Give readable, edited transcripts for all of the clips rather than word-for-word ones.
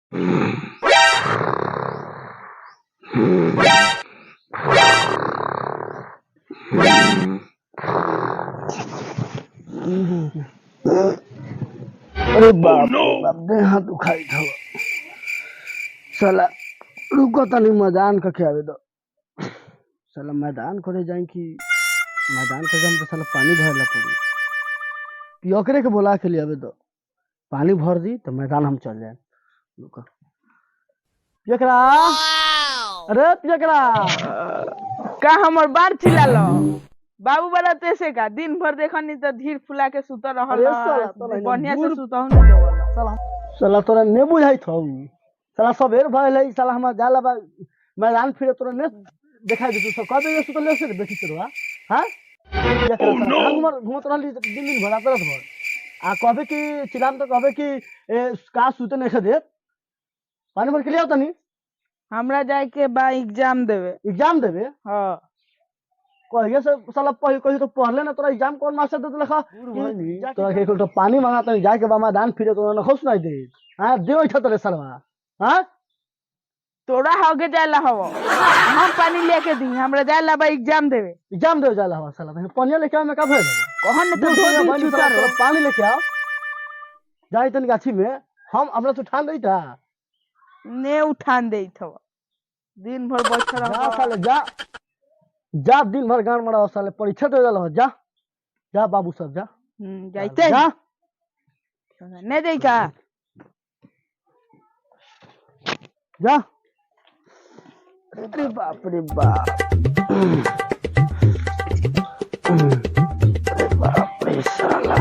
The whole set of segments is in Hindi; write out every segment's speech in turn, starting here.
अरे बाप रे बाप, देह हाथ दुखाई था साला। रुको तनी मैदान का क्या दो साला, मैदान करे जाए कि मैदान का जाम तो साला पानी भरला पड़ी। पियकरे के बोला के लिए अबे दो पानी भर दी तो मैदान हम चल जाए। रुको पियकरा, अरे पियकरा का हमर बार चिल्ला लो बाबू वाला तैसे का दिन भर देखनी तो धीर फुला के सुता रहल। अरे साला तोरा बढ़िया से दूर- सुता न देवला साला साला तोरा ने बुझाई थौ साला सबेर भइल है साला हम जाला बा मैदान फिरे तोरा ने दिखाई दे तो कबे ये सुतले से बेटी तोरा। हां घूमत रहली दिन दिन भर रात भर आ कबे की चिलाम तो कबे की का सुते नहीं दे पानी भर के लिया तनी। हमरा जाए के बा एग्जाम देवे। एग्जाम देवे? हां कहिए से साला कही तो पढ़ले ना तोरा एग्जाम कौन मास्टर दे लखा तोरा के तो पानी मांगा तनी जाके बा मैदान फिरे तोरा न खुश नहीं दे। हां दे ओठा तोरे सरवा। हां तोरा होगे जाला हवो हम पानी लेके दी हमरा जाला बा एग्जाम देवे। एग्जाम दे जाला हवा साला पानी लेके आ में का भइल कहन तो दो दिन छुटा रो पानी लेके आओ जाई तनी गाछी में हम हमरा तो ठान देता ने उठान देई थव दिन भर बैठा जा रह। साले जा जा दिन भर गान मरा साले परीक्षा दे जाला जा जा बाबू सब जा जाइते जा ने देई का जा। अरे बाप रे बाप, अरे बाप रे साला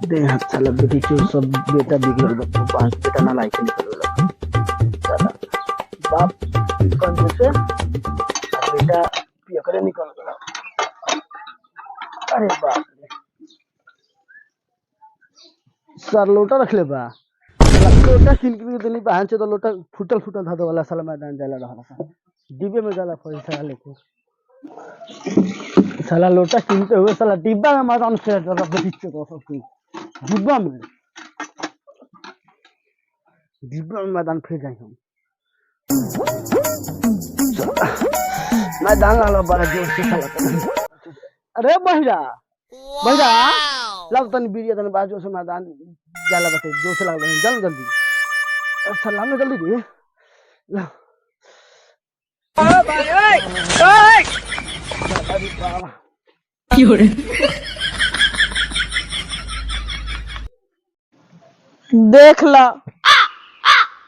दे हाथ साला बेटी के सब बेटा बिगड़ल बा पांच बेटा ना लायक निकलल साला बाप कौन से बेटा पियकरे निकल गया। अरे बाप रे सर लोटा रख ले बा लोटा किन किन देनी बहन से तो लोटा फुटल फुटल था वाला साला मैदान जाला रहला सा डिब्बे में जाला पैसा लेके साला लोटा किनते हुए साला डिब्बा में मैदान से जरा बेचते तो सब कुछ डिब्बा में मैदान फिर जाए हम मैदान वाला बड़ा जोर से साला। अरे बहिरा बहिरा लग तनी बीरिया तनी बाजू से मैदान जाला बते जोर से लग जल्दी जल्दी साला ने जल्दी दे ला देख ला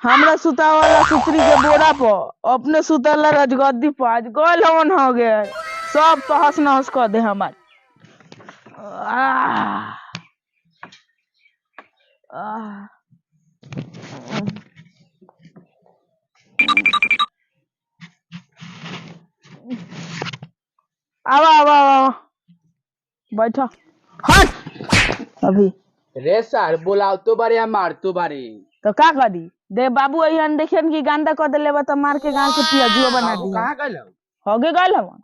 हमरा सुता वाला सुतरी के बोरा पर अपने सुतला राजगद्दी पर आज गोल हवन हो गए सब तहस नहस कर दे हमार। आवा आवा आवा बैठा हट अभी रे सर बोलाओ तो बारे या मार तो बारे तो का करी दे बाबू अहियन देखियन की गांदा कर देले बा त मार के गांव के पियाजुआ बना दी। कहां गइल होगे गइल हम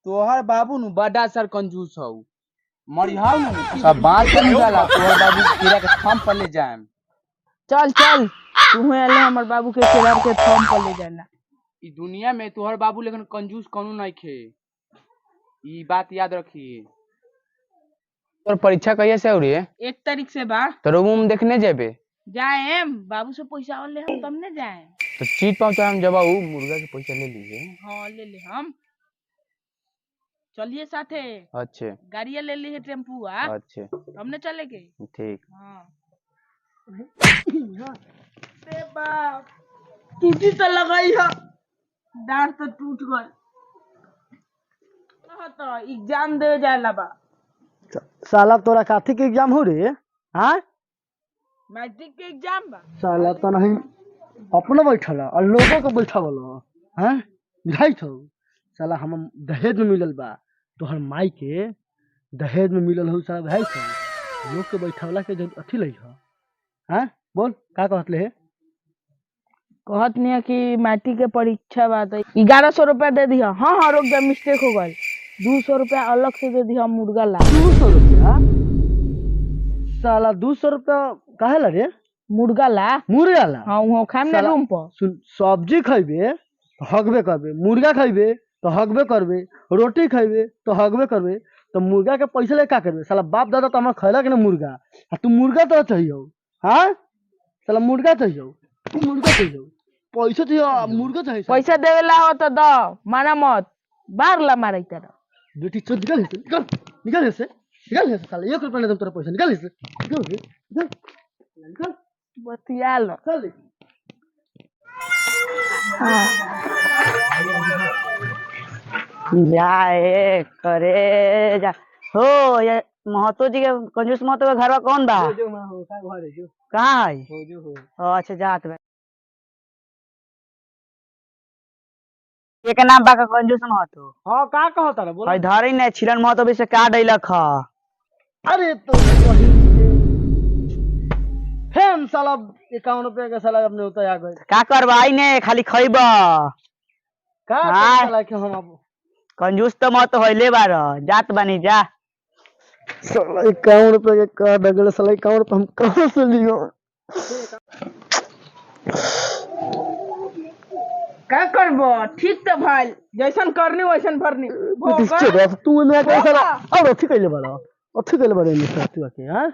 तोहर बाबू नु बड़ा सर कंजूस हौ मरिहाउ नु सब बात कर जाला तोहर बाबू कीड़ा के थम पर ले जाएम। चल चल तू एले हमर बाबू के केरार के थम पर ले जाना। ई दुनिया में तोहर बाबू लेकिन कंजूस कोनो नहीं खे ई बात याद रखिए। तोर परीक्षा कहिया से हो रही है? 1 तारीख से बा। तो रूम देखने जेबे जाएम बाबू से पैसा ले हम तब ने जाए तो चीट पाऊ तो हम जबाऊ मुर्गा के पैसा ले लीजिए। हां ले ले हम चलिए साथे। अच्छे गाड़िया ले ली है टेम्पू आ अच्छे हमने चले के ठीक। हां बे बाप टूटी तो लगाई है डांट तो टूट गई तो एग्जाम दे जाला बा। साला तोरा काथी के एग्जाम हो रे? हां मैट्रिक के एग्जाम बा। साला तो नहीं अपने बैठल और लोगों को बैठावल हैं बुझाई छौ साला हम दहेज में मिलल बा तोहर माई के दहेज में मिलल हो साला भाई छौ लोग के बैठावला के जब अथी लई ह हैं बोल का कहत ले कहत नहीं कि मैट्रिक के परीक्षा बा तो 1100 रुपया दे दिया। हाँ हाँ रुक जा मिस्टेक हो गई 200 रुपया अलग से दे दिया मुर्गा ला। 200 रुपया साला 200 रुपया काहे ला रे? मुर्गा ला मुर्गा ला हाँ वहाँ खाएम ना साला- रूम पर सुन सब्जी खइबे तो हगबे करबे, मुर्गा खइबे तो हगबे करबे, रोटी खइबे तो हगबे करबे, तो मुर्गा के पैसा ले का करबे? साला बाप दादा तो हमार खैलक ना मुर्गा, आ तू मुर्गा तो चाहिए, हाँ साला मुर्गा चाहिए, तू मुर्गा चाहिए, पैसा चाहिए, मुर्गा चाहिए साला। पैसा देवेला हो तो द माना मत बार ला मारे तेरा बेटी चल निकल इसे, निकल निकल इसे, निकल इसे साला, 1 रुपया नहीं दूं तेरा पैसा, निकल इसे, निकल इसे, निकल निकल बतिया लो चल। जाए करे जा हो ये महतो जी के कंजूस महतो के घरवा कौन बा? जो मैं हो का घर है जो कहाँ है? हो जो हो अच्छा जात बा ये के नाम बा का कंजूस महतो? हाँ का कहता रे बोला। भाई धरी ने छिरन महतो भी से का डैलक ह अरे तो वही फेम साला 51 रुपया का साला अपने होता आ गए का करवाई ने खाली खइब का हाँ। साला के हम अब कंजूस तो मत होइले बार जात बानी जा साला 51 रुपया के का डगल साला 51 रुपया हम कहां से लियो? का करबो ठीक तो भाई जैसन करनी वैसन भरनी तू में का साला अब ठीक कइले बाड़ा, ठीक कइले बाड़े ने साथी के हां